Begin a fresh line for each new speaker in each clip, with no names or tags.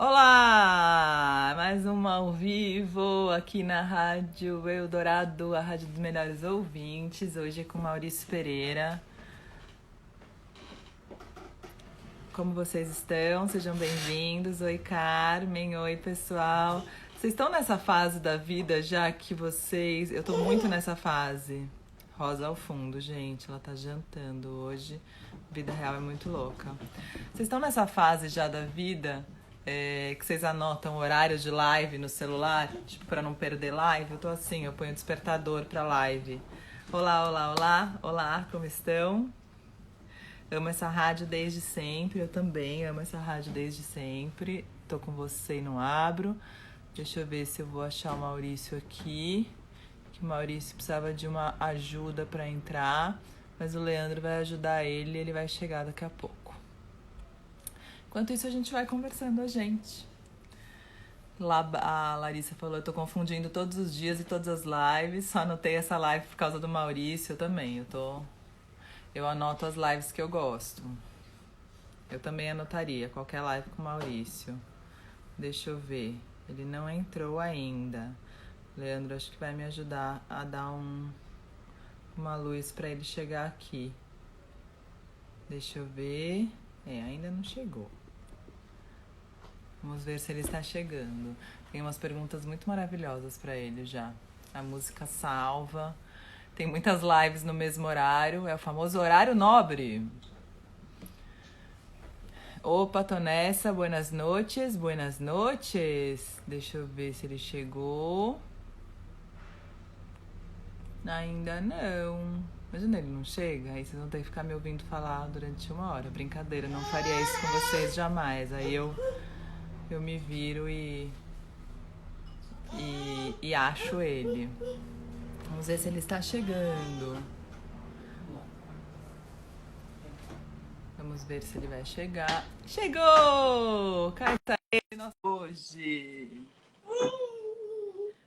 Olá! Mais uma ao vivo aqui na Rádio Eldorado, a Rádio dos Melhores Ouvintes. Hoje é com Maurício Pereira. Como vocês estão? Sejam bem-vindos. Oi, Carmen. Oi, pessoal. Vocês estão nessa fase da vida já que vocês... Eu tô muito nessa fase. Rosa ao fundo, gente. Ela tá jantando hoje. Vida real é muito louca. Vocês estão nessa fase já da vida... que vocês anotam horários de live no celular, tipo, pra não perder live? Eu tô assim, eu ponho o despertador pra live. Olá, olá, olá, olá, como estão? Amo essa rádio desde sempre, eu também amo essa rádio desde sempre. Tô com você e não abro. Deixa eu ver se eu vou achar o Maurício aqui. Que o Maurício precisava de uma ajuda pra entrar, mas o Leandro vai ajudar ele vai chegar daqui a pouco. Enquanto isso, a gente vai conversando, a gente. A Larissa falou, eu tô confundindo todos os dias e todas as lives. Só anotei essa live por causa do Maurício, eu também. Eu anoto as lives que eu gosto. Eu também anotaria qualquer live com o Maurício. Deixa eu ver. Ele não entrou ainda. Leandro, acho que vai me ajudar a dar uma luz pra ele chegar aqui. Deixa eu ver. Ainda não chegou. Vamos ver se ele está chegando. Tem umas perguntas muito maravilhosas para ele já. A música salva. Tem muitas lives no mesmo horário. É o famoso horário nobre. Opa, tô nessa. Buenas noches, buenas noches. Deixa eu ver se ele chegou. Ainda não. Imagina, ele não chega. Aí vocês vão ter que ficar me ouvindo falar durante uma hora. Brincadeira, não faria isso com vocês jamais. Aí eu me viro e acho ele. Vamos ver se ele está chegando. Vamos ver se ele vai chegar. Chegou! Cá está ele hoje.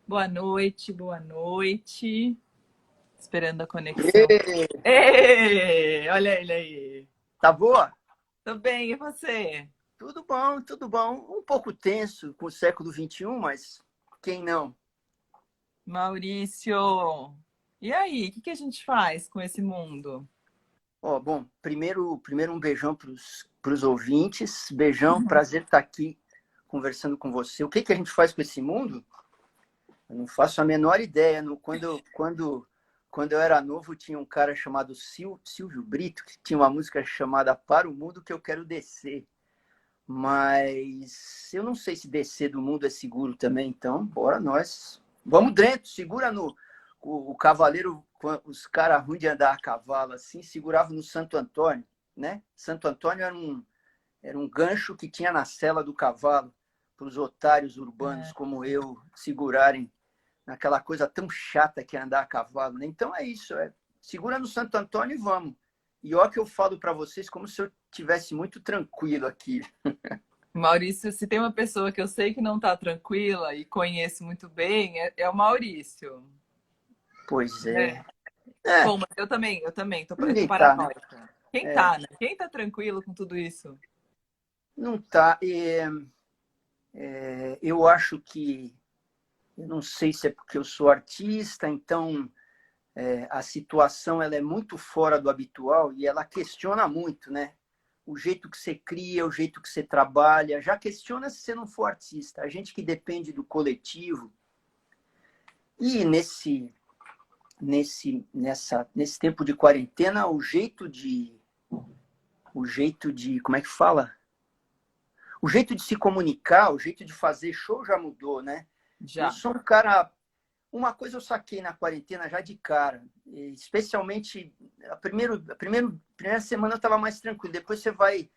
Boa noite, boa noite. Esperando a conexão.
Ei,
Ei, olha ele aí.
tá boa?
Tô bem, e você?
Tudo bom, tudo bom. Um pouco tenso com o século XXI, mas quem não?
Maurício, e aí, o que a gente faz com esse mundo?
Bom, primeiro um beijão para os ouvintes. Beijão, prazer estar aqui conversando com você. O que a gente faz com esse mundo? Eu não faço a menor ideia. Quando eu era novo, tinha um cara chamado Silvio Brito, que tinha uma música chamada Para o Mundo que eu quero descer. Mas eu não sei se descer do mundo é seguro também, então bora nós. Vamos dentro, segura no... O cavaleiro, os caras ruins de andar a cavalo, assim, seguravam no Santo Antônio, né? Santo Antônio era um gancho que tinha na sela do cavalo para os otários urbanos como eu segurarem naquela coisa tão chata que é andar a cavalo, né? Então é isso, segura no Santo Antônio e vamos. E ó que eu falo para vocês como se eu tivesse muito tranquilo aqui.
Maurício, se tem uma pessoa que eu sei que não tá tranquila e conheço muito bem, é o Maurício.
Pois
É.
é.
Bom, mas eu tô
Ninguém tá, né?
paranoica. Quem
É,
tá, né? Quem tá tranquilo com tudo isso?
não tá. Eu acho que, eu não sei se é porque eu sou artista, então a situação ela é muito fora do habitual e ela questiona muito, né? O jeito que você cria, o jeito que você trabalha, já questiona se você não for artista. A gente que depende do coletivo. E nesse tempo de quarentena, como é que fala? O jeito de se comunicar, o jeito de fazer show já mudou, né? Eu
Já.
sou um cara... Uma coisa eu saquei na quarentena já de cara, especialmente primeira semana eu estava mais tranquilo, depois você vai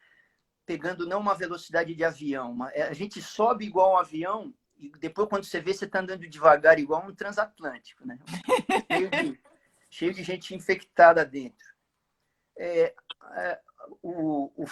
pegando não uma velocidade de avião, a gente sobe igual um avião e depois quando você vê, você está andando devagar igual um transatlântico, né? Cheio de gente infectada dentro. É, é, o, o,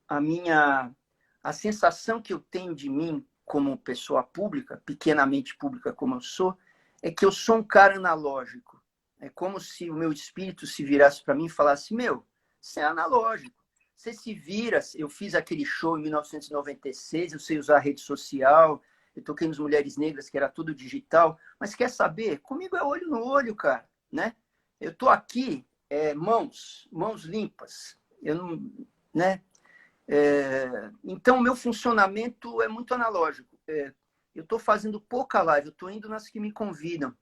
a minha... A sensação que eu tenho de mim como pessoa pública, pequenamente pública como eu sou, é que eu sou um cara analógico. É como se o meu espírito se virasse para mim e falasse, meu, você é analógico. você se vira. Eu fiz aquele show em 1996, eu sei usar a rede social, eu toquei nos Mulheres Negras, que era tudo digital. Mas quer saber? Comigo é olho no olho, cara, né? Eu tô aqui, mãos limpas. Eu não, né? Então, o meu funcionamento é muito analógico. Eu estou fazendo pouca live, eu estou indo nas que me convidam,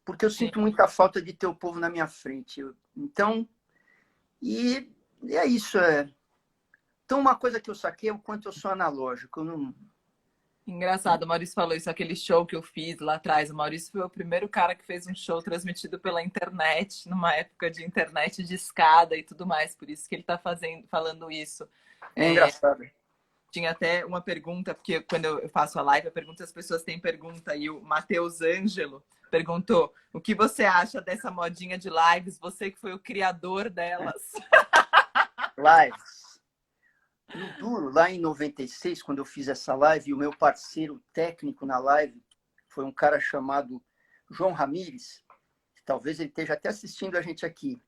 porque eu
Sim.
sinto muita falta de ter o povo na minha frente. Então, e é isso. Então, uma coisa que eu saquei é o quanto eu sou analógico. Eu não...
Engraçado, o Maurício falou isso, aquele show que eu fiz lá atrás. O Maurício foi o primeiro cara que fez um show transmitido pela internet, numa época de internet de escada e tudo mais. Por isso que ele está falando isso.
É engraçado.
Tinha até uma pergunta, porque quando eu faço a live, eu pergunto se as pessoas têm pergunta, e o Matheus Ângelo perguntou: o que você acha dessa modinha de lives? Você que foi o criador delas.
Lives. No Duro, lá em 96, quando eu fiz essa live, o meu parceiro técnico na live foi um cara chamado João Ramires, que talvez ele esteja até assistindo a gente aqui.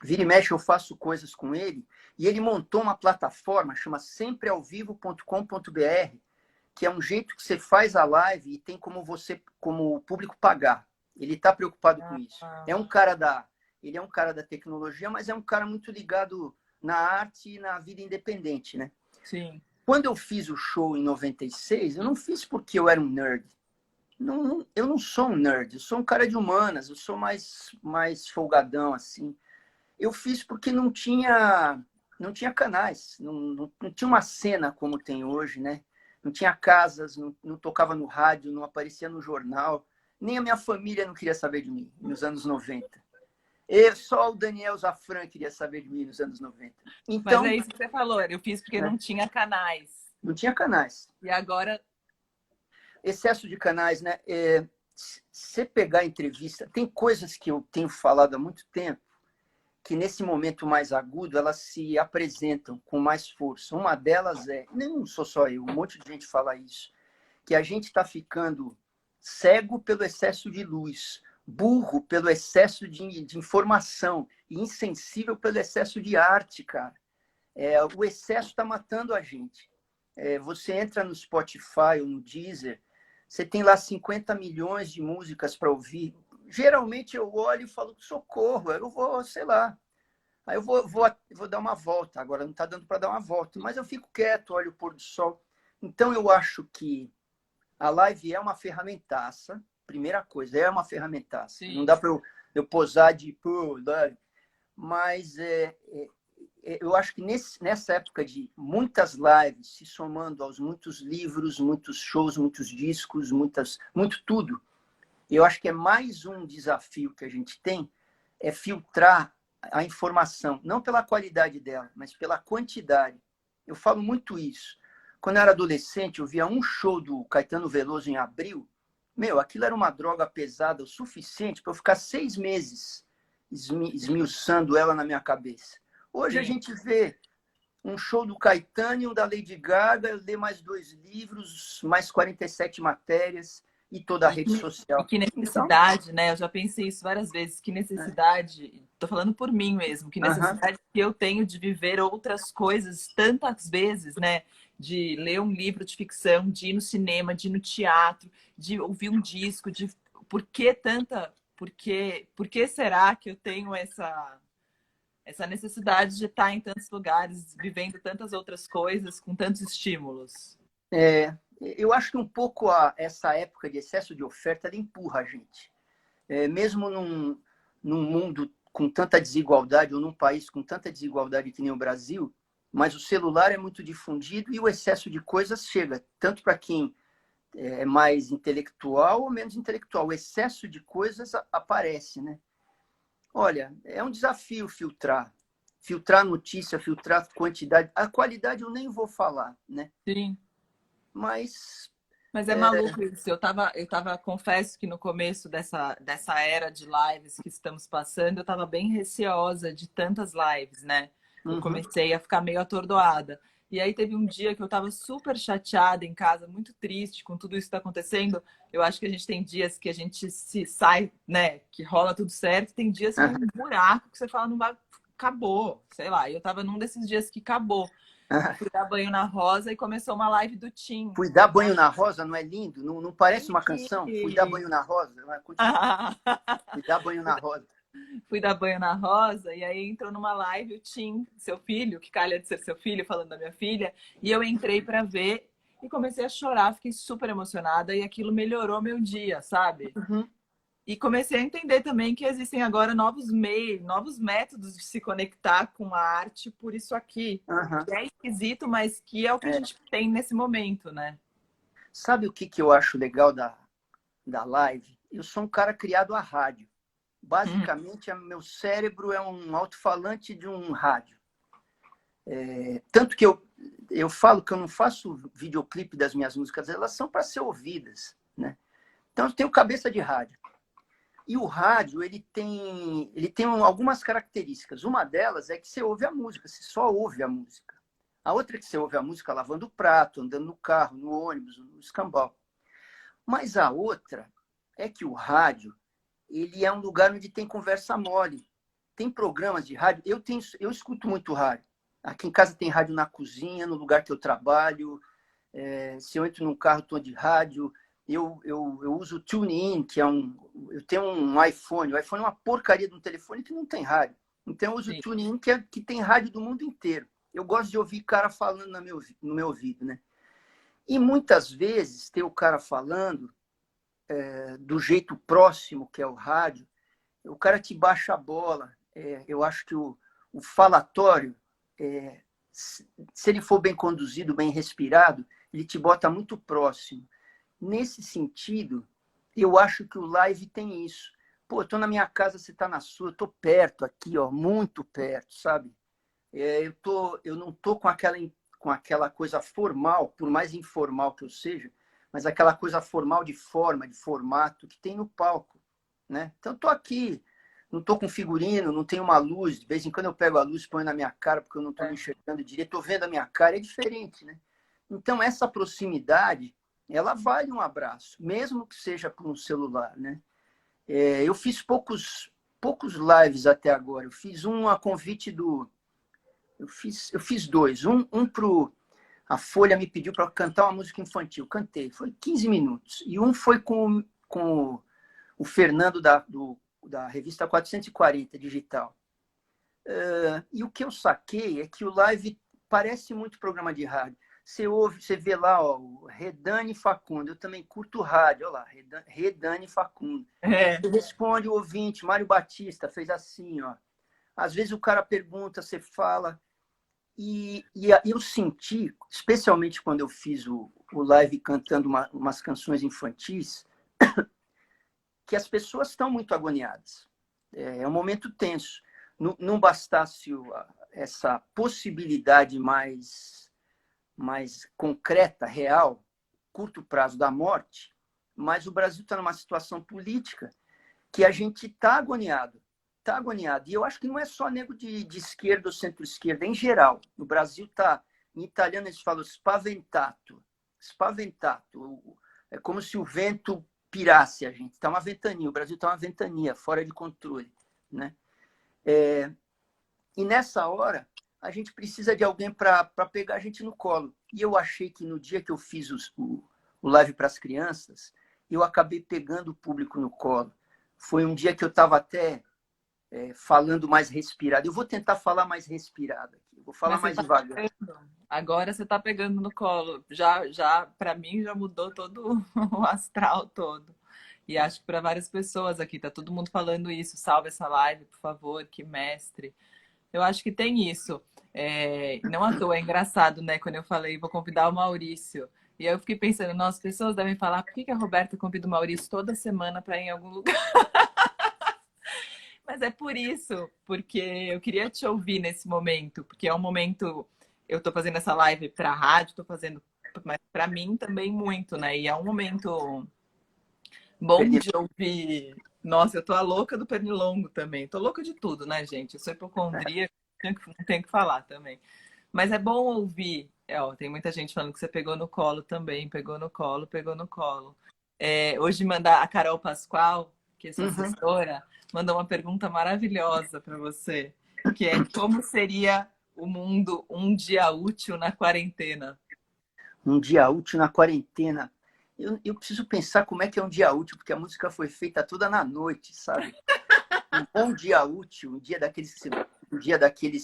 Vira e mexe, eu faço coisas com ele, e ele montou uma plataforma, chama semprealvivo.com.br, que é um jeito que você faz a live e tem como o público pagar. Ele está preocupado com isso. Ele é um cara da tecnologia, mas é um cara muito ligado na arte e na vida independente, né?
Sim.
Quando eu fiz o show em 96, eu não fiz porque eu era um nerd. Não, eu não sou um nerd, eu sou um cara de humanas, eu sou mais folgadão, assim. Eu fiz porque não tinha canais, não tinha uma cena como tem hoje, né? Não tinha casas, não tocava no rádio, não aparecia no jornal. Nem a minha família não queria saber de mim nos anos 90. Só o Daniel Zafran queria saber de mim nos anos 90. Então,
mas é isso que você falou, eu fiz porque não tinha canais.
Não tinha canais.
E agora...
Excesso de canais, né? Você pegar a entrevista, tem coisas que eu tenho falado há muito tempo, que nesse momento mais agudo, elas se apresentam com mais força. Uma delas não sou só eu, um monte de gente fala isso, que a gente está ficando cego pelo excesso de luz, burro pelo excesso de informação e insensível pelo excesso de arte, cara. O excesso está matando a gente. Você entra no Spotify ou no Deezer, você tem lá 50 milhões de músicas para ouvir. Geralmente eu olho e falo, socorro, eu vou, sei lá. Aí eu vou dar uma volta. Agora não está dando para dar uma volta, mas eu fico quieto, olho o pôr do sol. Então eu acho que a live é uma ferramentaça. Primeira coisa, é uma ferramentaça. Sim. Não dá para eu posar de... Mas eu acho que nessa época de muitas lives, se somando aos muitos livros, muitos shows, muitos discos, muito tudo, eu acho que é mais um desafio que a gente tem, é filtrar a informação, não pela qualidade dela, mas pela quantidade. Eu falo muito isso. Quando eu era adolescente, eu via um show do Caetano Veloso em abril, aquilo era uma droga pesada o suficiente para eu ficar 6 meses esmiuçando ela na minha cabeça. Hoje a gente vê um show do Caetano e um da Lady Gaga, eu leio mais 2 livros, mais 47 matérias e toda a rede social.
E que necessidade, então, né? Eu já pensei isso várias vezes. Que necessidade, tô falando por mim mesmo, que necessidade que eu tenho de viver outras coisas tantas vezes, né? De ler um livro de ficção, de ir no cinema, de ir no teatro, de ouvir um disco, de por que será que eu tenho essa necessidade de estar em tantos lugares, vivendo tantas outras coisas, com tantos estímulos?
Eu acho que um pouco essa época de excesso de oferta ela empurra a gente. Mesmo num mundo com tanta desigualdade, ou num país com tanta desigualdade que nem o Brasil, mas o celular é muito difundido e o excesso de coisas chega, tanto para quem é mais intelectual ou menos intelectual. O excesso de coisas aparece, né? Olha, é um desafio filtrar. Filtrar notícia, filtrar quantidade. A qualidade eu nem vou falar, né?
Sim.
Mas
é maluco isso. Eu tava, confesso que no começo dessa era de lives que estamos passando, eu tava bem receosa de tantas lives, né? Eu comecei a ficar meio atordoada. E aí teve um dia que eu tava super chateada em casa, muito triste com tudo isso que tá acontecendo. Eu acho que a gente tem dias que a gente se sai, né? Que rola tudo certo. Tem dias que é um buraco que você fala, não vai... acabou, sei lá. E eu tava num desses dias que acabou. Fui dar banho na Rosa e começou uma live do Tim.
Fui dar banho na rosa, não é lindo? Não, não parece uma canção? Fui dar
E...
banho na rosa. Continua. Fui dar banho na rosa.
Fui dar banho na Rosa e aí entrou numa live o Tim, seu filho, que calha de ser seu filho, falando da minha filha, e eu entrei para ver e comecei a chorar, fiquei super emocionada e aquilo melhorou meu dia, sabe?
Uhum.
E comecei a entender também que existem agora novos meios, novos métodos de se conectar com a arte por isso aqui.
Uhum.
Que é esquisito, mas que é o que a gente tem nesse momento, né?
Sabe o que eu acho legal da live? Eu sou um cara criado a rádio. Basicamente, meu cérebro é um alto-falante de um rádio. Tanto que eu falo que eu não faço videoclipe das minhas músicas, elas são para ser ouvidas, né? Então, eu tenho cabeça de rádio. E o rádio, ele tem algumas características. Uma delas é que você ouve a música, você só ouve a música. A outra é que você ouve a música lavando o prato, andando no carro, no ônibus, no escambau. Mas a outra é que o rádio, ele é um lugar onde tem conversa mole. Tem programas de rádio. Eu escuto muito rádio. Aqui em casa tem rádio na cozinha, no lugar que eu trabalho. Se eu entro num carro, estou de rádio. Eu uso o TuneIn, que é eu tenho um iPhone. O iPhone é uma porcaria de um telefone que não tem rádio. Então eu uso o
Sim.
TuneIn, que tem rádio do mundo inteiro. Eu gosto de ouvir cara falando no meu ouvido, né? E muitas vezes ter o cara falando do jeito próximo, que é o rádio, o cara te baixa a bola. Eu acho que o falatório, se ele for bem conduzido, bem respirado, ele te bota muito próximo. Nesse sentido, eu acho que o live tem isso. Pô, eu tô na minha casa, você tá na sua, eu tô perto aqui, ó, muito perto, sabe? Eu não tô com aquela coisa formal, por mais informal que eu seja, mas aquela coisa formal de forma, de formato que tem no palco, né? Então, eu tô aqui, não tô com figurino, não tenho uma luz, de vez em quando eu pego a luz, ponho na minha cara porque eu não tô me enxergando direito, tô vendo a minha cara, é diferente, né? Então, essa proximidade, ela vale um abraço, mesmo que seja por um celular, né? Eu fiz poucos lives até agora. Eu fiz um a convite eu fiz dois. Um pro... A Folha me pediu para cantar uma música infantil. Cantei. Foi 15 minutos. E um foi com o Fernando da revista 440 Digital. E o que eu saquei é que o live parece muito programa de rádio. Você ouve, você vê lá, ó, o Redane Facundo. Eu também curto rádio. Olha lá, Redane Facundo. Você responde o ouvinte. Mário Batista fez assim, ó. Às vezes o cara pergunta, você fala. E eu senti, especialmente quando eu fiz o live cantando umas canções infantis, que as pessoas estão muito agoniadas. É um momento tenso. Não bastasse essa possibilidade mais concreta, real, curto prazo da morte, mas o Brasil está numa situação política que a gente está agoniado. Está agoniado. E eu acho que não é só nego de esquerda ou centro-esquerda, em geral. No Brasil está, em italiano eles falam spaventato. Spaventato. É como se o vento pirasse a gente. Está uma ventania. O Brasil está uma ventania, fora de controle, né? E nessa hora, a gente precisa de alguém para pegar a gente no colo. E eu achei que no dia que eu fiz o live para as crianças, eu acabei pegando o público no colo. Foi um dia que eu estava até falando mais respirado. Eu vou tentar falar mais respirado aqui. Eu vou falar
Mas você
mais
tá
devagar.
pegando. Agora você tá pegando no colo. Para mim, já mudou todo o astral todo. E acho que para várias pessoas aqui, tá todo mundo falando isso. Salve essa live, por favor, que mestre. Eu acho que tem isso. Não à toa, é engraçado, né? Quando eu falei, vou convidar o Maurício. E aí eu fiquei pensando, nossa, as pessoas devem falar, por que a Roberta convida o Maurício toda semana para ir em algum lugar? Mas é por isso, porque eu queria te ouvir nesse momento, porque é um momento. Eu tô fazendo essa live para a rádio, tô fazendo, mas para mim também muito, né? E é um momento bom de ouvir. Nossa, eu tô a louca do pernilongo também. Tô louca de tudo, né, gente? Eu sou hipocondríaca, não tenho que falar também. Mas é bom ouvir. Ó, tem muita gente falando que você pegou no colo também, pegou no colo, pegou no colo. Hoje mandar a Carol Pascoal, que é sua
Uhum.
assessora, mandou uma pergunta maravilhosa para você. que é como seria o mundo um dia útil na quarentena.
Um dia útil na quarentena. Eu preciso pensar como é que é um dia útil, porque a música foi feita toda na noite, sabe? Um bom dia útil, um dia daqueles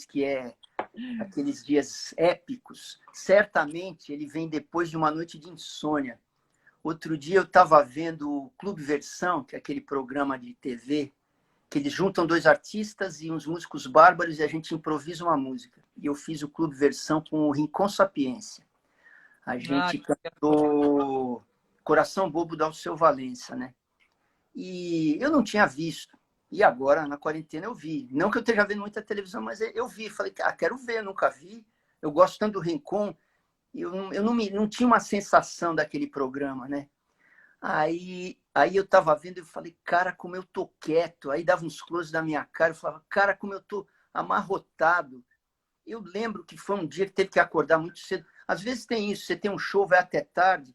que é aqueles dias épicos, certamente ele vem depois de uma noite de insônia. Outro dia eu estava vendo o Clube Versão, que é aquele programa de TV, que eles juntam dois artistas e uns músicos bárbaros e a gente improvisa uma música. E eu fiz o Clube Versão com o Rincon Sapiência. A
Ah,
gente cantou Coração Bobo da Alceu Valença, né? E eu não tinha visto. E agora, na quarentena, eu vi. Não que eu esteja vendo muita televisão, mas eu vi. Falei, quero ver, nunca vi. Eu gosto tanto do Rincon. Eu não tinha uma sensação daquele programa, né? Aí eu estava vendo e falei, cara, como eu tô quieto. Aí dava uns close da minha cara. Eu falava, cara, como eu tô amarrotado. Eu lembro que foi um dia que teve que acordar muito cedo. Às vezes tem isso, você tem um show, vai até tarde.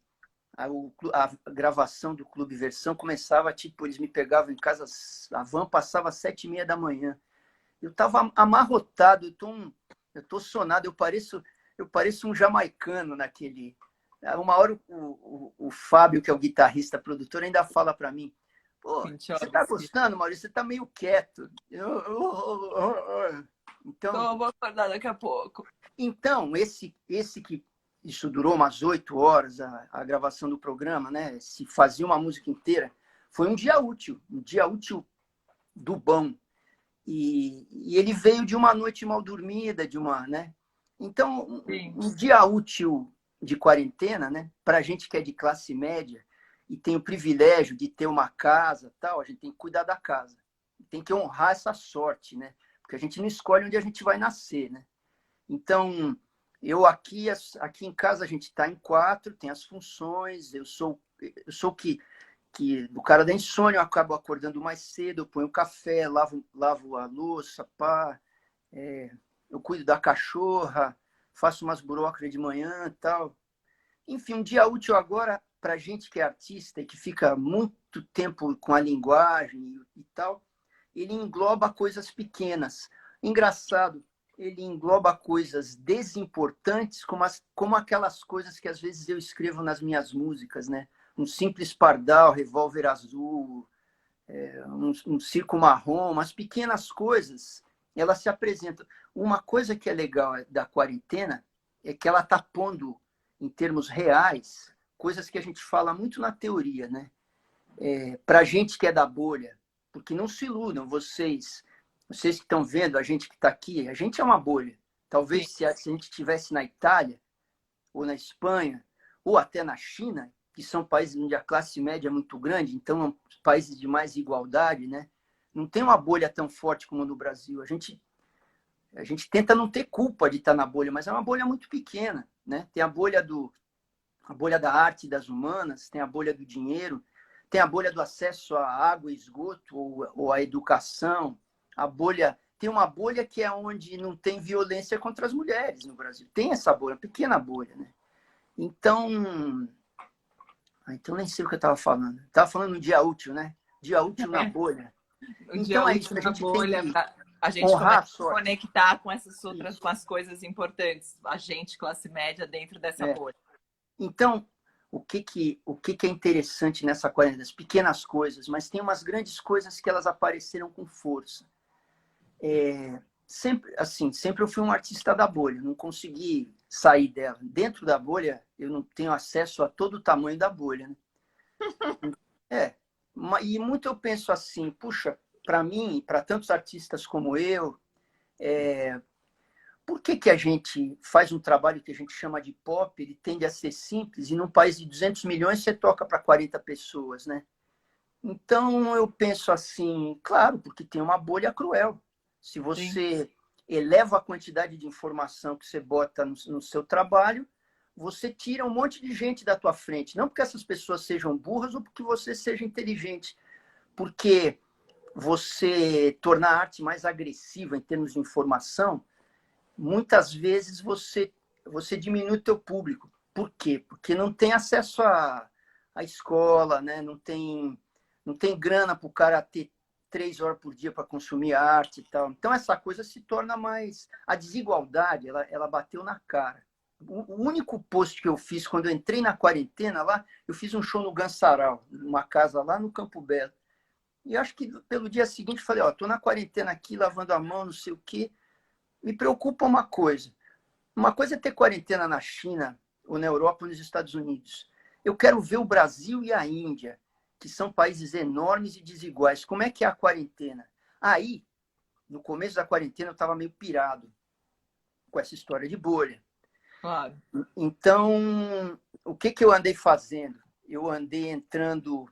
A gravação do Clube Versão começava, tipo, eles me pegavam em casa, a van passava às 7h30 da manhã. Eu estava amarrotado, eu tô sonado, eu pareço um jamaicano naquele. Uma hora o Fábio, que é o guitarrista, produtor, ainda fala para mim, pô, você tá
Pinchowski.
gostando, Maurício? Você tá meio quieto. Então,
Então, eu vou acordar daqui a pouco.
então, esse que isso durou umas 8 horas, a gravação do programa, né? Se fazia uma música inteira, foi um dia útil do bom. E ele veio de uma noite mal dormida, de uma, né? Então,
Sim.
um dia útil de quarentena, né? Para a gente que é de classe média e tem o privilégio de ter uma casa, tal, a gente tem que cuidar da casa, tem que honrar essa sorte, né? Porque a gente não escolhe onde a gente vai nascer, né? Então, eu aqui em casa a gente está em quatro, tem as funções, eu sou o cara da insônia, eu acabo acordando mais cedo, eu ponho café, lavo a louça, pá, eu cuido da cachorra, faço umas burocas de manhã e tal. Enfim, um dia útil agora, para gente que é artista e que fica muito tempo com a linguagem e tal, ele engloba coisas pequenas. Engraçado, ele engloba coisas desimportantes, como aquelas coisas que às vezes eu escrevo nas minhas músicas, né? Um simples pardal, revólver azul, um circo marrom, umas pequenas coisas, elas se apresentam. Uma coisa que é legal da quarentena é que ela está pondo, em termos reais, coisas que a gente fala muito na teoria, né? Para a gente que é da bolha, porque não se iludam, vocês que estão vendo, a gente que está aqui, a gente é uma bolha.
Sim.
Talvez se a gente estivesse na Itália, ou na Espanha, ou até na China, que são países onde a classe média é muito grande, então países de mais igualdade, né? Não tem uma bolha tão forte como no Brasil. A gente tenta não ter culpa de estar na bolha, mas é uma bolha muito pequena, né? Tem a bolha da arte e das humanas, tem a bolha do dinheiro, tem a bolha do acesso à água e esgoto ou à educação, tem uma bolha que é onde não tem violência contra as mulheres no Brasil. Tem essa bolha, pequena bolha, né? Então nem sei o que eu estava falando. Estava falando um dia útil, né? Dia útil na bolha.
O dia
Então é
útil
isso, a
na
gente tem
bolha
que
para a gente
honrar
começa
a
a
sorte.
conectar com essas outras,
Isso.
com as coisas importantes. A gente, classe média, dentro dessa
É.
bolha.
Então, o que é interessante nessa quarentena? As pequenas coisas, mas tem umas grandes coisas que elas apareceram com força. Sempre eu fui um artista da bolha, não consegui sair dela. Dentro da bolha, eu não tenho acesso a todo o tamanho da bolha, né? É, e muito eu penso assim, puxa, para mim, para tantos artistas como eu, por que a gente faz um trabalho que a gente chama de pop, ele tende a ser simples, e num país de 200 milhões você toca para 40 pessoas, né? Então eu penso assim, claro, porque tem uma bolha cruel. Se
Sim.
você eleva a quantidade de informação que você bota no seu trabalho, você tira um monte de gente da tua frente. Não porque essas pessoas sejam burras ou porque você seja inteligente, porque você tornar a arte mais agressiva em termos de informação, muitas vezes você diminui o teu público. Por quê? Porque não tem acesso à escola, né? Não tem grana para o cara 3 horas por dia para consumir arte e tal. Então, essa coisa se torna mais... A desigualdade, ela bateu na cara. O único post que eu fiz quando eu entrei na quarentena lá, eu fiz um show no Gansaral, numa casa lá no Campo Belo. E acho que pelo dia seguinte eu falei, tô na quarentena aqui, lavando a mão, não sei o quê. Me preocupa uma coisa. Uma coisa é ter quarentena na China, ou na Europa, ou nos Estados Unidos. Eu quero ver o Brasil e a Índia, que são países enormes e desiguais. Como é que é a quarentena? Aí, no começo da quarentena, eu estava meio pirado com essa história de bolha.
Claro.
Então, o que eu andei fazendo? Eu andei entrando,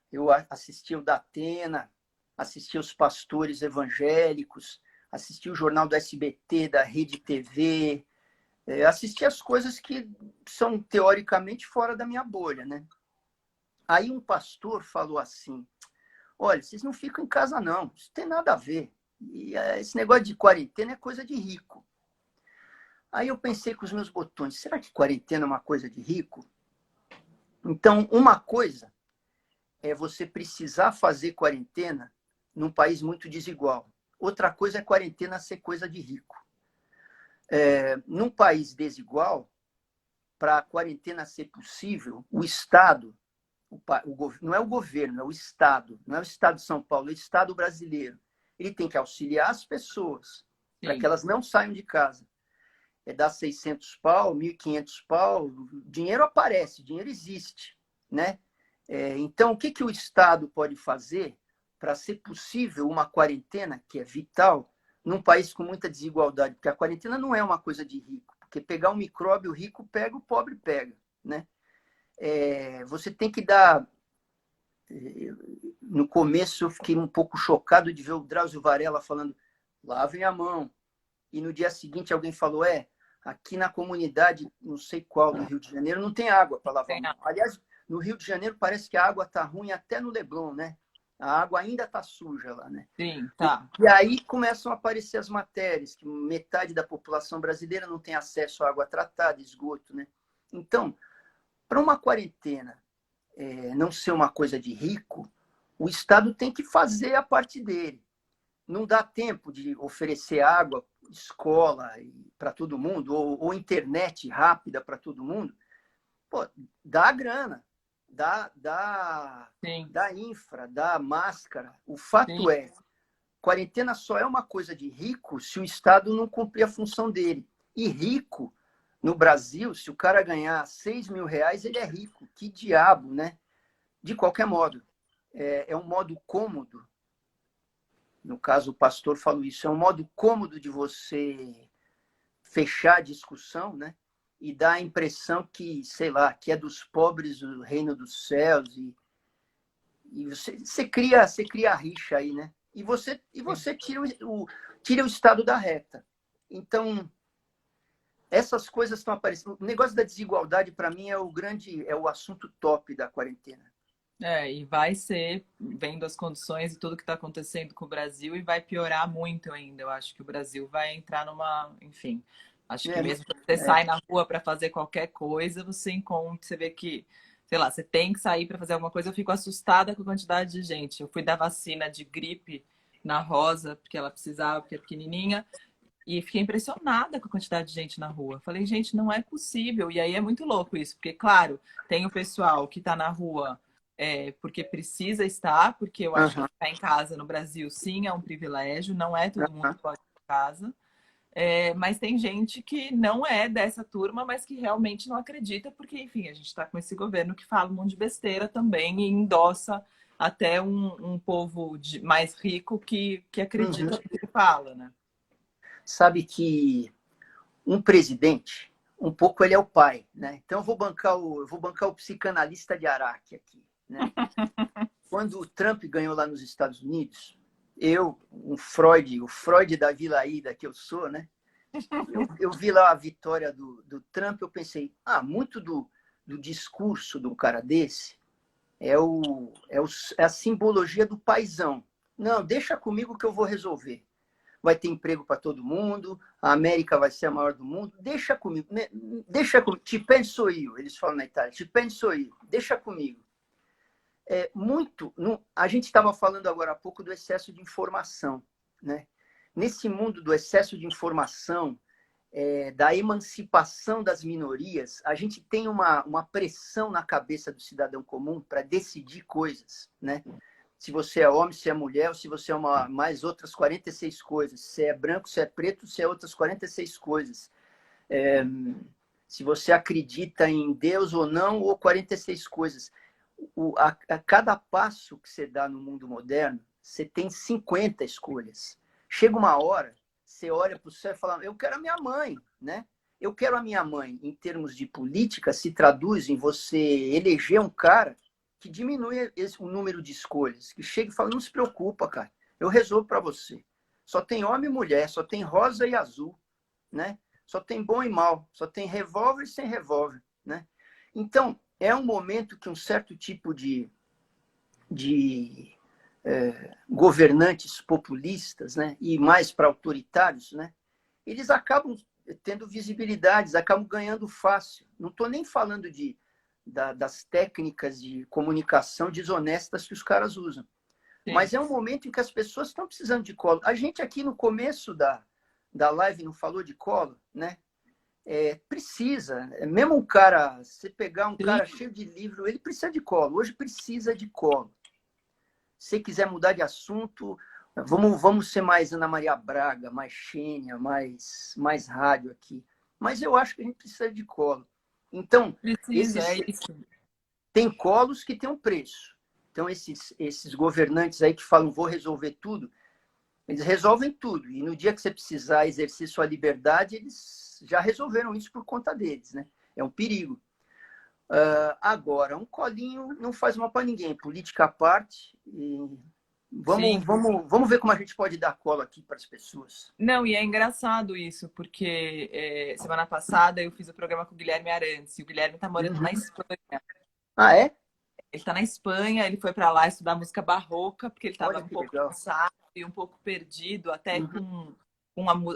eu assisti o Datena, assisti os pastores evangélicos, assisti o jornal do SBT, da Rede TV, assisti as coisas que são teoricamente fora da minha bolha, né? Aí um pastor falou assim, olha, vocês não ficam em casa não, isso tem nada a ver. E esse negócio de quarentena é coisa de rico. Aí eu pensei com os meus botões, será que quarentena é uma coisa de rico? Então, uma coisa é você precisar fazer quarentena num país muito desigual. Outra coisa é quarentena ser coisa de rico. Num país desigual, para a quarentena ser possível, o Estado, não é o governo, é o Estado, não é o Estado de São Paulo, é o Estado brasileiro. Ele tem que auxiliar as pessoas para que elas não saiam de casa. Dar 600 pau, 1.500 pau, dinheiro aparece, dinheiro existe, né? Então, o que o Estado pode fazer para ser possível uma quarentena, que é vital, num país com muita desigualdade? Porque a quarentena não é uma coisa de rico, porque pegar um micróbio, o rico pega, o pobre pega, né? Você tem que dar... No começo, eu fiquei um pouco chocado de ver o Drauzio Varela falando, lavem a mão. E no dia seguinte, alguém falou, aqui na comunidade, não sei qual, do Rio de Janeiro, não tem água para lavar a mão. Aliás, no Rio de Janeiro parece que a água está ruim até no Leblon, né? A água ainda está suja lá, né?
Sim, tá.
E aí começam a aparecer as matérias, que metade da população brasileira não tem acesso à água tratada, esgoto, né? Então, para uma quarentena não ser uma coisa de rico, o Estado tem que fazer a parte dele. Não dá tempo de oferecer água, escola para todo mundo, ou internet rápida para todo mundo. Pô, dá grana, dá infra, dá máscara. O fato quarentena só é uma coisa de rico se o Estado não cumprir a função dele. E rico, no Brasil, se o cara ganhar 6 mil reais, ele é rico. Que diabo, né? De qualquer modo, é um modo cômodo. No caso, o pastor falou isso. É um modo cômodo de você fechar a discussão, né? E dar a impressão que, sei lá, que é dos pobres o reino dos céus. E você cria a rixa aí, né? E você tira o Estado da reta. Então, essas coisas estão aparecendo. O negócio da desigualdade, para mim, é o assunto top da quarentena.
E vai ser, vendo as condições e tudo que está acontecendo com o Brasil, e vai piorar muito ainda. Eu acho que o Brasil vai entrar numa... Enfim, acho que mesmo quando você sai na rua para fazer qualquer coisa, você vê que, sei lá, você tem que sair para fazer alguma coisa. Eu fico assustada com a quantidade de gente. Eu fui dar vacina de gripe na Rosa, porque ela precisava, porque é pequenininha, e fiquei impressionada com a quantidade de gente na rua. Falei, gente, não é possível. E aí é muito louco isso, porque, claro, tem o pessoal que está na rua porque precisa estar, porque eu acho que ficar em casa no Brasil, sim, é um privilégio, não é todo mundo que pode ir em casa. Mas tem gente que não é dessa turma, mas que realmente não acredita, porque, enfim, a gente está com esse governo que fala um monte de besteira também e endossa até um povo mais rico que acredita no que ele fala, né?
Sabe que um presidente, um pouco ele é o pai, né? Então eu vou bancar o psicanalista de Araque aqui, né? Quando o Trump ganhou lá nos Estados Unidos, o Freud da Vila Ida que eu sou, né? Eu vi lá a vitória do Trump, eu pensei, muito do discurso de um cara desse é a simbologia do paizão. Não, deixa comigo que eu vou resolver. Vai ter emprego para todo mundo, a América vai ser a maior do mundo, deixa comigo, te penso eu, eles falam na Itália, te penso eu, deixa comigo. A gente estava falando agora há pouco do excesso de informação, né? Nesse mundo do excesso de informação, da emancipação das minorias, a gente tem uma pressão na cabeça do cidadão comum para decidir coisas, né? Se você é homem, se é mulher, ou se você é mais outras 46 coisas. Se é branco, se é preto, se é outras 46 coisas. Se você acredita em Deus ou não, ou 46 coisas. A cada passo que você dá no mundo moderno, você tem 50 escolhas. Chega uma hora, você olha para o céu e fala, eu quero a minha mãe, né? Eu quero a minha mãe, em termos de política, se traduz em você eleger um cara que diminui o número de escolhas, que chega e fala, não se preocupa, cara, eu resolvo para você. Só tem homem e mulher, só tem rosa e azul, né? Só tem bom e mal, só tem revólver e sem revólver, né? Então, é um momento que um certo tipo de governantes populistas, né, e mais para autoritários, né, eles acabam tendo visibilidades, acabam ganhando fácil. Não estou nem falando das técnicas de comunicação desonestas que os caras usam. Sim. Mas é um momento em que as pessoas estão precisando de colo. A gente aqui no começo da live não falou de colo, né? Precisa. Mesmo um cara, você pegar um cara cheio de livro, ele precisa de colo. Hoje precisa de colo. Se quiser mudar de assunto, vamos ser mais Ana Maria Braga, mais Xênia, mais rádio aqui. Mas eu acho que a gente precisa de colo. Então, tem colos que têm um preço. Então, esses governantes aí que falam, vou resolver tudo, eles resolvem tudo. E no dia que você precisar exercer sua liberdade, eles já resolveram isso por conta deles, né? É um perigo. Agora, um colinho não faz mal para ninguém, política à parte. Vamos ver como a gente pode dar colo aqui para as pessoas.
Não, e é engraçado isso, porque semana passada eu fiz o programa com o Guilherme Arantes, e o Guilherme está morando na Espanha.
Ah, é?
Ele está na Espanha, ele foi para lá estudar música barroca, porque ele estava um pouco cansado e um pouco perdido, até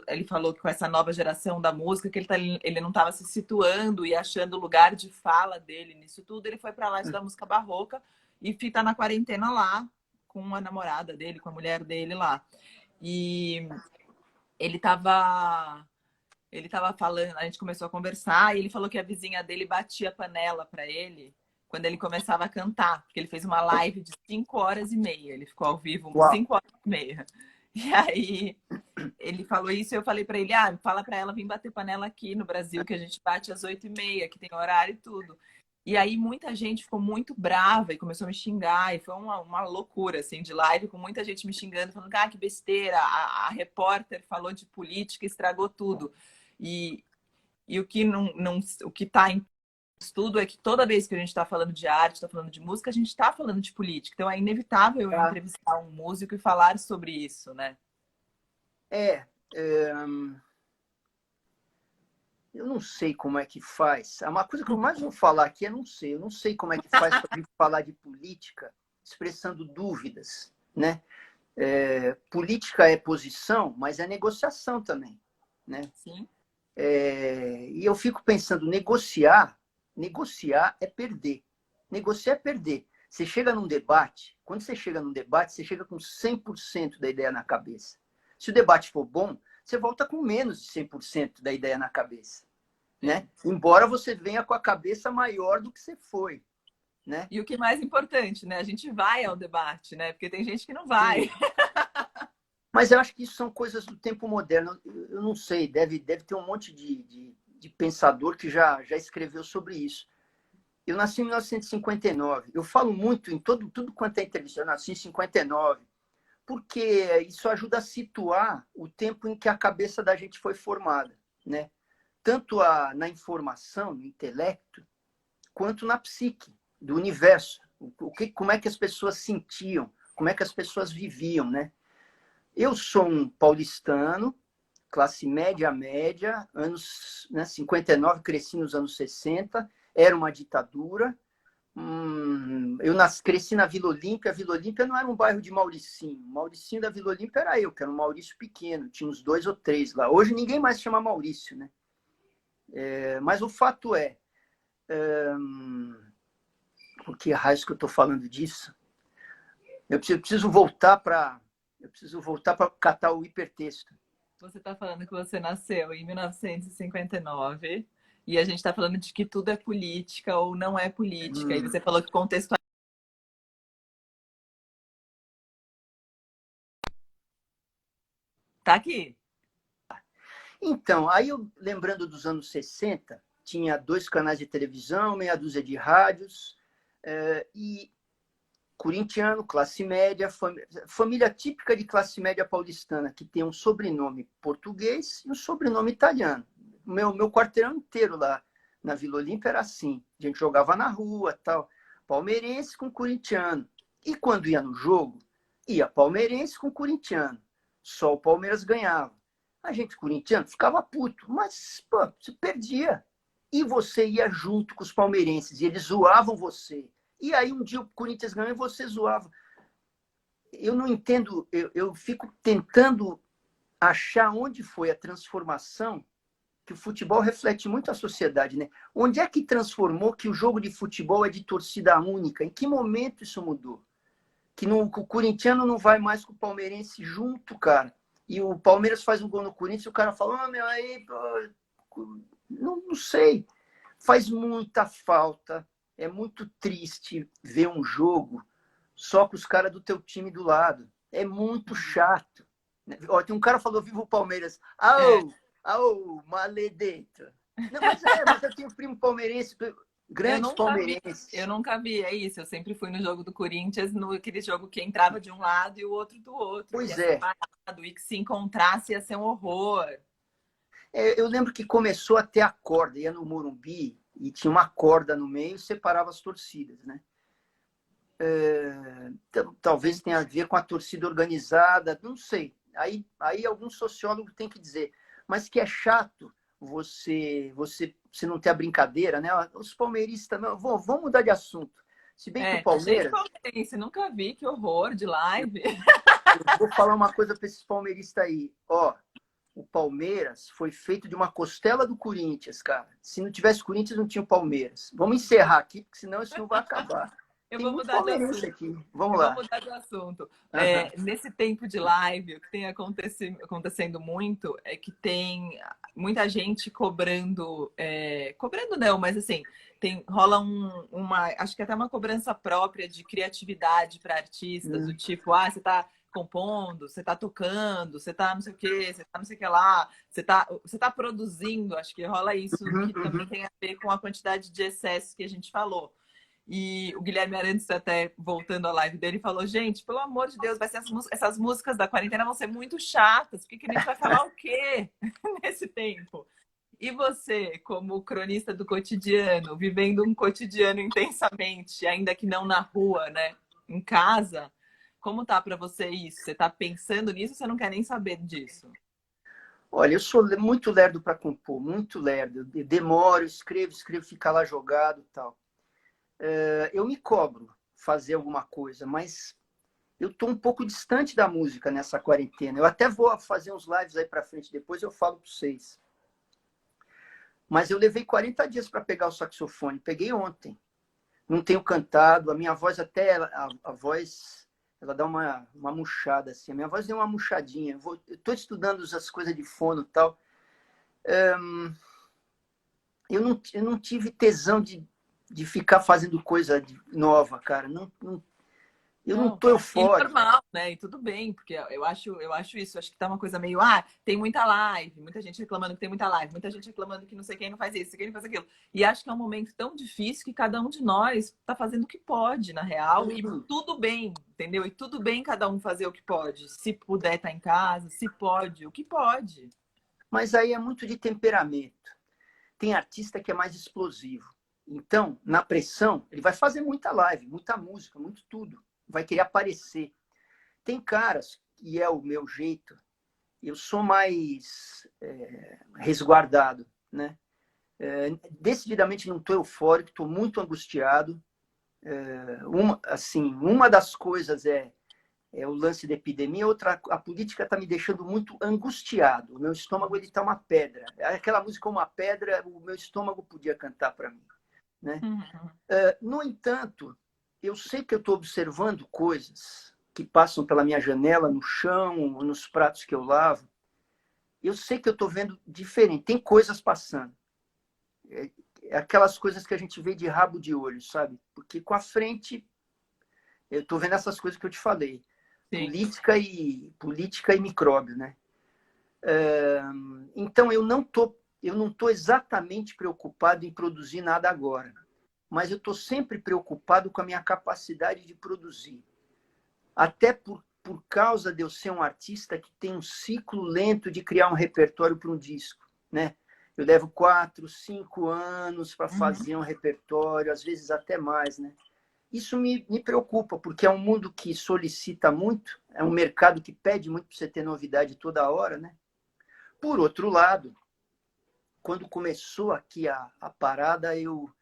ele falou que com essa nova geração da música, que ele não estava se situando e achando o lugar de fala dele nisso tudo. Ele foi para lá estudar música barroca e está na quarentena lá com a namorada dele, com a mulher dele lá. E ele estava falando, a gente começou a conversar e ele falou que a vizinha dele batia panela para ele quando ele começava a cantar, porque ele fez uma live de 5h30, ele ficou ao vivo 5h30. E aí ele falou isso e eu falei para ele, fala para ela vir bater panela aqui no Brasil, que a gente bate às 8h30, que tem horário e tudo. E aí muita gente ficou muito brava e começou a me xingar, e foi uma loucura, assim, de live, com muita gente me xingando, falando, que besteira, a repórter falou de política e estragou tudo. E o que está em estudo é que toda vez que a gente está falando de arte, está falando de música, a gente está falando de política. Então é inevitável eu entrevistar um músico e falar sobre isso, né?
Eu não sei como é que faz. Uma coisa que eu mais vou falar aqui é eu não sei como é que faz para falar de política expressando dúvidas, né? Política é posição, mas é negociação também, né?
Sim.
E eu fico pensando, negociar é perder. Negociar é perder. Você chega num debate, quando você chega num debate, você chega com 100% da ideia na cabeça. Se o debate for bom, você volta com menos de 100% da ideia na cabeça, né? Embora você venha com a cabeça maior do que você foi, né?
E o que é mais importante, né? A gente vai ao debate, né? Porque tem gente que não vai.
Mas eu acho que isso são coisas do tempo moderno. Eu não sei, deve ter um monte de pensador que já escreveu sobre isso. Eu nasci em 1959. Eu falo muito em tudo quanto é entrevista. Eu nasci em 59. Porque isso ajuda a situar o tempo em que a cabeça da gente foi formada, né? Tanto na informação, no intelecto, quanto na psique do universo. Como é que as pessoas sentiam, como é que as pessoas viviam, né? Eu sou um paulistano, classe média, anos 59, cresci nos anos 60, era uma ditadura. Eu cresci na Vila Olímpia. A Vila Olímpia não era um bairro de Mauricinho. O Mauricinho da Vila Olímpia era eu, que era um Maurício pequeno. Tinha uns 2 ou 3 lá. Hoje ninguém mais chama Maurício, né? Mas o fato por que raios que eu estou falando disso. Eu preciso voltar para catar o hipertexto.
Você está falando que você nasceu em 1959 e a gente está falando de que tudo é política ou não é política. E você falou que contextualiza. Tá aqui.
Então, aí eu, lembrando dos anos 60, tinha 2 canais de televisão, meia dúzia de rádios, e corintiano, classe média, família típica de classe média paulistana, que tem um sobrenome português e um sobrenome italiano. Meu quarteirão inteiro lá na Vila Olímpia era assim. A gente jogava na rua, tal, palmeirense com corintiano. E quando ia no jogo, ia palmeirense com corintiano. Só o Palmeiras ganhava. A gente, corintiano, ficava puto, mas, pô, você perdia. E você ia junto com os palmeirenses, e eles zoavam você. E aí um dia o Corinthians ganhou e você zoava. Eu não entendo, eu fico tentando achar onde foi a transformação, que o futebol reflete muito a sociedade, né? Onde é que transformou que o jogo de futebol é de torcida única? Em que momento isso mudou? Que o corintiano não vai mais com o palmeirense junto, cara. E o Palmeiras faz um gol no Corinthians e o cara fala, meu, aí, pô, não sei. Faz muita falta. É muito triste ver um jogo só com os caras do teu time do lado. É muito chato. Ó, tem um cara que falou, viva o Palmeiras. Au, maledetto. Não, mas eu tenho primo palmeirense, grandes palmeirenses.
Eu nunca vi, é isso. Eu sempre fui no jogo do Corinthians, aquele jogo que entrava de um lado e o outro do outro.
Pois
que
é.
Separado, e que se encontrasse ia ser um horror.
Eu lembro que começou a ter a corda, ia no Morumbi e tinha uma corda no meio e separava as torcidas, né? Talvez tenha a ver com a torcida organizada, não sei. Aí algum sociólogo tem que dizer. Mas que é chato você não ter a brincadeira, né? Os palmeiristas, não, vamos mudar de assunto. Se bem que o Palmeiras...
Palmeirense, nunca vi, que horror de live.
Eu vou falar uma coisa para esses palmeiristas aí. Ó, o Palmeiras foi feito de uma costela do Corinthians, cara. Se não tivesse Corinthians, não tinha o Palmeiras. Vamos encerrar aqui, porque senão isso não vai acabar.
Eu
Tem
vou
muito
mudar de
palmeirense
assunto.
aqui. Vamos lá.
Vou mudar de assunto. Nesse tempo de live, o que tem acontecendo muito é que tem muita gente cobrando. Cobrando não, mas assim, rola uma. Acho que até uma cobrança própria de criatividade para artistas, do tipo, você tá compondo, você tá tocando, você tá não sei o quê, você tá não sei o que lá, você tá produzindo, acho que rola isso, que também tem a ver com a quantidade de excesso que a gente falou. E o Guilherme Arantes, até voltando à live dele, falou: gente, pelo amor de Deus, vai ser essas músicas da quarentena vão ser muito chatas, porque a gente vai falar o quê nesse tempo? E você, como cronista do cotidiano, vivendo um cotidiano intensamente, ainda que não na rua, né? Em casa, como tá para você isso? Você tá pensando nisso ou você não quer nem saber disso?
Olha, eu sou muito lerdo para compor, muito lerdo. Eu demoro, escrevo, fica lá jogado e tal. Eu me cobro fazer alguma coisa, mas eu estou um pouco distante da música nessa quarentena. Eu até vou fazer uns lives aí para frente, depois eu falo para vocês. Mas eu levei 40 dias para pegar o saxofone. Peguei ontem. Não tenho cantado. A minha voz até... A voz, ela dá uma murchada assim. A minha voz deu uma murchadinha. Eu estou estudando as coisas de fono e tal. Eu não tive tesão de ficar fazendo coisa nova, cara. Eu não tô eufórico.
E normal, né? E tudo bem, porque eu acho isso. Acho que tá uma coisa meio, tem muita live, muita gente reclamando que tem muita live, muita gente reclamando que não sei quem não faz isso, quem não faz aquilo. E acho que é um momento tão difícil que cada um de nós tá fazendo o que pode, na real, e tudo bem, entendeu? E tudo bem cada um fazer o que pode. Se puder estar em casa, se pode, o que pode.
Mas aí é muito de temperamento. Tem artista que é mais explosivo. Então, na pressão, ele vai fazer muita live, muita música, muito tudo. Vai querer aparecer. Tem caras, que é o meu jeito, eu sou mais resguardado, né? Decididamente não estou eufórico, estou muito angustiado. Uma das coisas é o lance da epidemia, outra, a política está me deixando muito angustiado. O meu estômago está uma pedra. Aquela música Uma Pedra, o meu estômago podia cantar para mim. né?
Uhum.
No entanto, eu sei que eu estou observando coisas que passam pela minha janela, no chão, nos pratos que eu lavo. Eu sei que eu estou vendo diferente. Tem coisas passando. Aquelas coisas que a gente vê de rabo de olho, sabe? Porque com a frente, eu estou vendo essas coisas que eu te falei.
Sim.
Política e micróbio, né? Então, eu não tô exatamente preocupado em produzir nada agora. Mas eu estou sempre preocupado com a minha capacidade de produzir. Até por causa de eu ser um artista que tem um ciclo lento de criar um repertório para um disco, né? Eu levo 4, 5 anos para fazer um repertório, às vezes até mais, né? Isso me preocupa, porque é um mundo que solicita muito, é um mercado que pede muito para você ter novidade toda hora, né? Por outro lado, quando começou aqui a parada, eu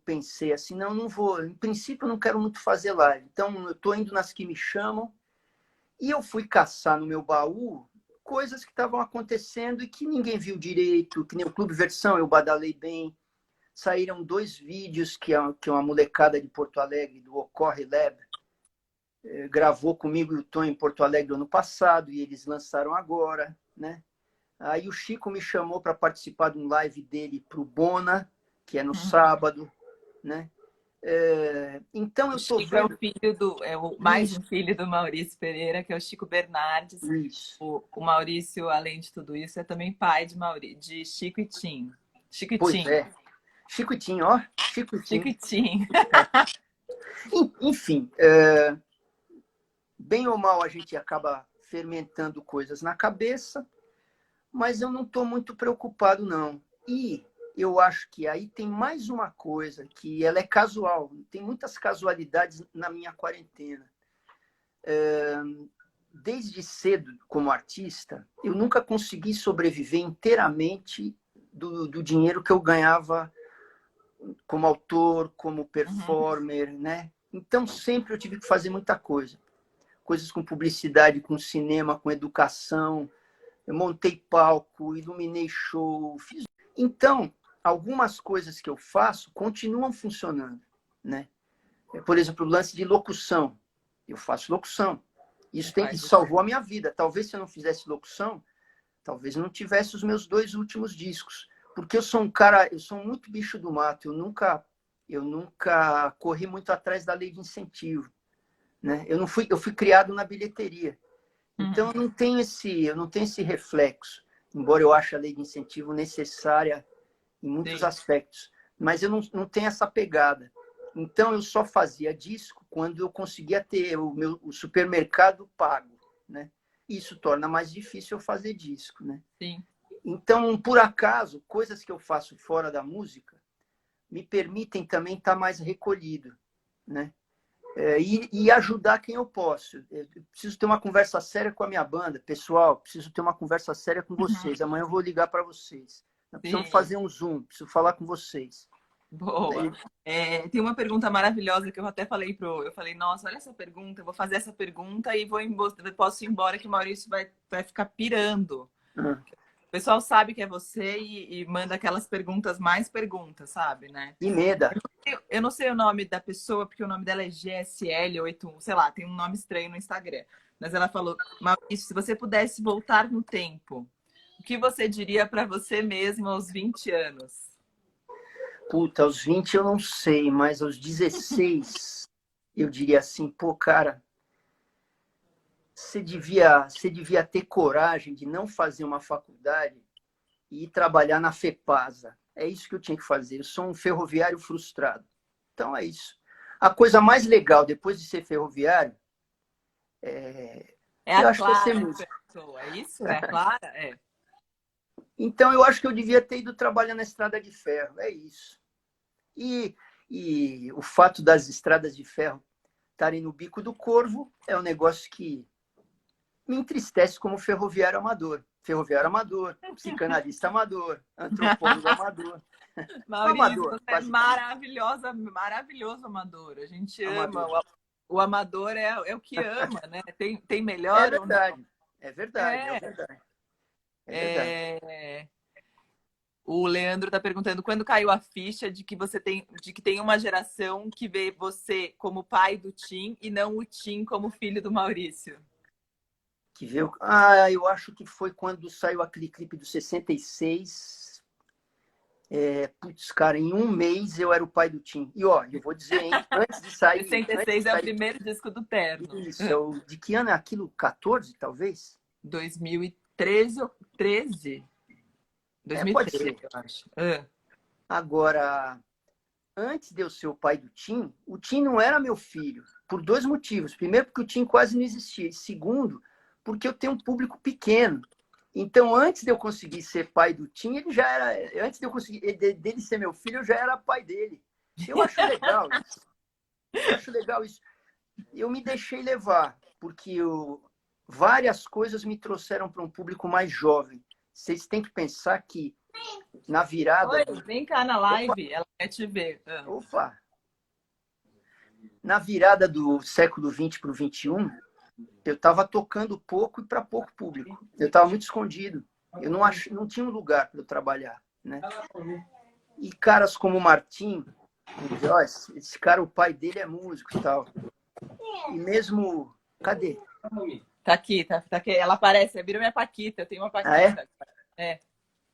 pensei assim, não vou, em princípio eu não quero muito fazer live, então eu estou indo nas que me chamam, e eu fui caçar no meu baú coisas que estavam acontecendo e que ninguém viu direito, que nem o Clube Versão, eu badalei bem. Saíram 2 vídeos que uma molecada de Porto Alegre, do Ocorre Lab, gravou comigo e o Tom em Porto Alegre no ano passado, e eles lançaram agora, né? Aí o Chico me chamou para participar de um live dele para o Bona, que é no sábado, né? Então eu estou
Chico é o
vendo
filho mais
isso,
um filho do Maurício Pereira, que é o Chico Bernardes.
isso.
O Maurício, além de tudo isso, é também pai de Chico e Tim. Chico e
Pois
Tim.
é, Chico e Tim, ó, Chico e
Chico
Tim.
e Tim.
Enfim, bem ou mal a gente acaba fermentando coisas na cabeça, mas eu não estou muito preocupado, não. E eu acho que aí tem mais uma coisa, que ela é casual. Tem muitas casualidades na minha quarentena. Desde cedo, como artista, eu nunca consegui sobreviver inteiramente do dinheiro que eu ganhava como autor, como
Uhum.
performer, né? Então, sempre eu tive que fazer muita coisa. Coisas com publicidade, com cinema, com educação. Eu montei palco, iluminei show, fiz. Então, algumas coisas que eu faço continuam funcionando, né? Por exemplo, o lance de locução. Eu faço locução. Isso salvou a minha vida. Talvez se eu não fizesse locução, talvez eu não tivesse os meus 2 últimos discos. Porque eu sou um cara, eu sou muito bicho do mato. Eu nunca corri muito atrás da lei de incentivo, né? Eu fui criado na bilheteria. Então, eu não tenho esse reflexo, embora eu ache a lei de incentivo necessária em muitos
Sim.
aspectos, mas eu não tenho essa pegada. Então, eu só fazia disco quando eu conseguia ter o supermercado pago, né? Isso torna mais difícil eu fazer disco, né?
Sim.
Então, por acaso, coisas que eu faço fora da música me permitem também estar mais recolhido, né? E ajudar quem eu posso. Eu preciso ter uma conversa séria com a minha banda. Pessoal, preciso ter uma conversa séria com vocês. Amanhã eu vou ligar para vocês. Nós precisamos
Sim.
fazer um Zoom, preciso falar com vocês.
Boa. Tem uma pergunta maravilhosa que eu até falei eu falei, nossa, olha essa pergunta, eu vou fazer essa pergunta e posso ir embora que o Maurício vai ficar pirando.
Ah,
O pessoal sabe que é você e manda aquelas perguntas mais perguntas, sabe, né?
Emenda.
Eu não sei o nome da pessoa, porque o nome dela é GSL81, sei lá, tem um nome estranho no Instagram. Mas ela falou, Maurício, se você pudesse voltar no tempo, o que você diria para você mesmo aos 20 anos?
Puta, aos 20 eu não sei, mas aos 16 eu diria assim, pô, cara, você devia ter coragem de não fazer uma faculdade e ir trabalhar na FEPASA. É isso que eu tinha que fazer. Eu sou um ferroviário frustrado. Então é isso. A coisa mais legal depois de ser ferroviário,
É a
eu acho que é ser
Clara que
músico.
perguntou, é isso? É a Clara? É.
Então eu acho que eu devia ter ido trabalhar na estrada de ferro. É isso. E, e o fato das estradas de ferro estarem no bico do Corvo é um negócio que me entristece como ferroviário amador. Ferroviário amador, psicanalista amador, antropólogo amador.
Maurício,
Amador,
você é
basicamente.
maravilhoso amador. A gente ama.
Amador.
O amador é o que ama, né? Tem
É
melhor ou não?
verdade. É verdade, é
É,
verdade. É verdade.
é. O Leandro tá perguntando quando caiu a ficha de que tem uma geração que vê você como pai do Tim e não o Tim como filho do Maurício.
Que veio... Ah, eu acho que foi quando saiu aquele clipe do 66. Putz, cara, em um mês eu era o pai do Tim. E ó, eu vou dizer, hein, antes de sair.
66 é o primeiro disco do Terno.
Isso, de que ano é aquilo? 14, talvez?
2013 ou 13?
Pode
2013,
ser.
eu acho.
Agora, antes de eu ser o pai do Tim, o Tim não era meu filho, por dois motivos. Primeiro, porque o Tim quase não existia. E segundo, porque eu tenho um público pequeno. Então, antes de eu conseguir ser pai do Tim, ele já era. Antes de eu conseguir dele ser meu filho, eu já era pai dele. Eu acho legal isso. Eu acho legal isso. Eu me deixei levar, porque várias coisas me trouxeram para um público mais jovem. Vocês têm que pensar que na virada.
Oi, vem cá na live, ela quer te ver.
Opa! Na virada do século XX para o XXI, eu estava tocando pouco e para pouco público. Eu estava muito escondido. Eu não tinha um lugar para eu trabalhar, né? E caras como o Martim, esse cara, o pai dele é músico e tal. E mesmo... Cadê?
Tá aqui, tá aqui. Ela aparece, virou minha Paquita, eu tenho uma Paquita.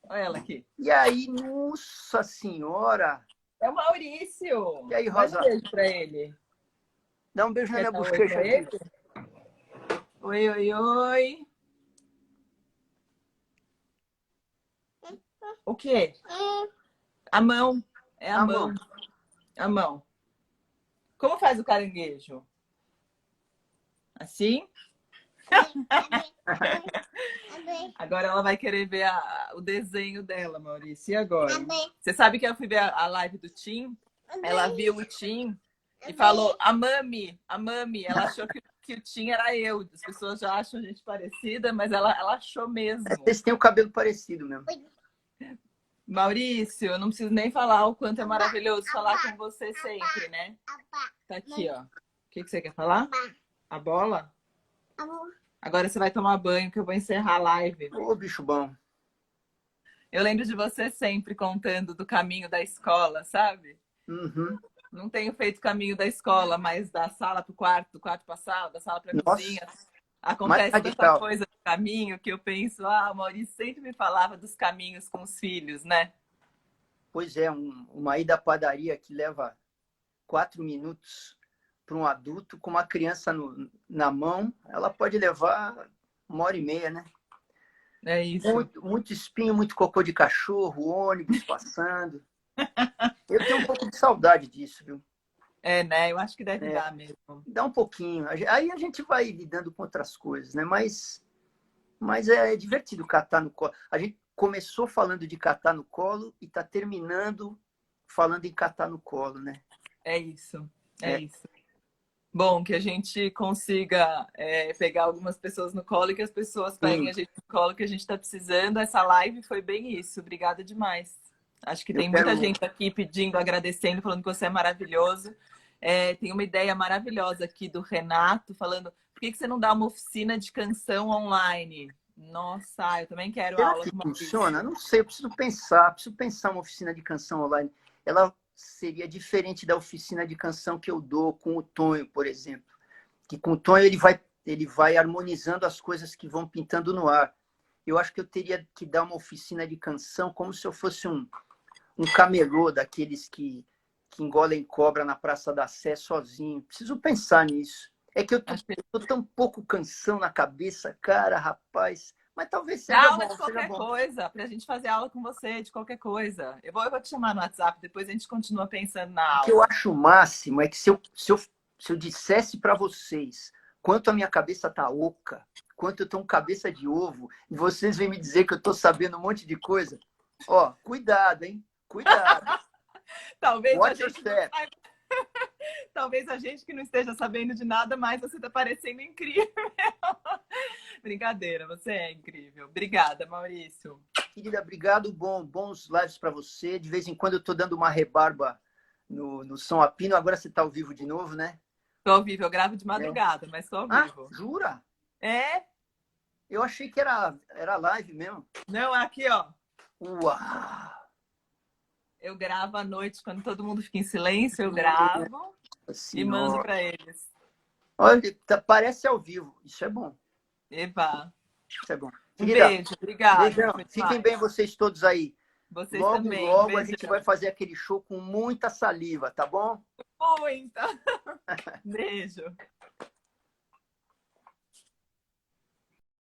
Olha ela aqui.
E aí, nossa senhora!
É o Maurício!
E aí, Rosa?
Dá um beijo pra ele.
Dá um beijo na minha bochecha aqui.
Oi, oi, oi. O quê? A mão. É a mão. A mão. Como faz o caranguejo? Assim? Agora ela vai querer ver o desenho dela, Maurício. E agora? Você sabe que eu fui ver a live do Tim? Ela viu o Tim e falou, a mami. Ela achou que o Tim era eu. As pessoas já acham a gente parecida, mas ela achou mesmo.
Vocês têm o cabelo parecido mesmo.
Maurício, eu não preciso nem falar o quanto é maravilhoso falar com você sempre, né? Tá aqui, ó. O que você quer falar? A bola? Agora você vai tomar banho, que eu vou encerrar a live.
Ô, bicho bom.
Eu lembro de você sempre contando do caminho da escola, sabe?
Uhum.
Não tenho feito o caminho da escola, mas da sala para o quarto, do quarto para a sala, da sala para a cozinha. Acontece tanta coisa no caminho que eu penso, o Maurício sempre me falava dos caminhos com os filhos, né?
Pois é, uma ida à padaria que leva 4 minutos para um adulto, com uma criança na mão, ela pode levar 1h30, né?
É isso.
Muito espinho, muito cocô de cachorro, ônibus passando. Eu tenho um pouco de saudade disso, viu?
Né? Eu acho que deve dar mesmo.
Dá um pouquinho. Aí a gente vai lidando com outras coisas, né? Mas é divertido catar no colo. A gente começou falando de catar no colo e está terminando falando em catar no colo, né?
É isso. Isso. Bom, que a gente consiga pegar algumas pessoas no colo e que as pessoas peguem a gente no colo que a gente está precisando. Essa live foi bem isso. Obrigada demais. Acho que tem muita gente aqui pedindo, agradecendo, falando que você é maravilhoso. Tem uma ideia maravilhosa aqui do Renato, falando por que você não dá uma oficina de canção online? Nossa, eu também quero aula
que funciona? Não sei, eu preciso pensar uma oficina de canção online. Ela seria diferente da oficina de canção que eu dou com o Tonho, por exemplo. Que com o Tonho ele vai harmonizando as coisas que vão pintando no ar. Eu acho que eu teria que dar uma oficina de canção como se eu fosse um camelô daqueles que engolem cobra na Praça da Sé sozinho. Preciso pensar nisso. É que eu tô tão pouco canção na cabeça, cara, rapaz. Mas talvez seja
aula
bom,
de qualquer coisa, pra gente fazer aula com você, de qualquer coisa. Eu vou te chamar no WhatsApp, depois a gente continua pensando na aula.
O que eu acho o máximo é que se eu dissesse para vocês quanto a minha cabeça tá oca, quanto eu tô com cabeça de ovo, e vocês vêm me dizer que eu tô sabendo um monte de coisa, ó, cuidado, hein? Cuidado.
Talvez Talvez a gente que não esteja sabendo de nada, mas você tá parecendo incrível. Brincadeira, você é incrível. Obrigada, Maurício.
Querida, obrigado. Bons lives para você. De vez em quando eu tô dando uma rebarba no Som Apino. Agora você tá ao vivo de novo, né?
Tô ao vivo. Eu gravo de madrugada, mas tô ao vivo.
Jura?
É?
Eu achei que era live mesmo.
Não, aqui, ó.
Uau!
Eu gravo à noite, quando todo mundo fica em silêncio, eu gravo e mando para eles.
Olha, parece ao vivo. Isso é bom.
Eba.
Isso é bom.
Um
Querida,
beijo, obrigada.
beijão. Fiquem bem vocês todos aí.
Vocês
Logo,
também.
logo a gente vai fazer aquele show com muita saliva, tá bom?
Muita. Beijo.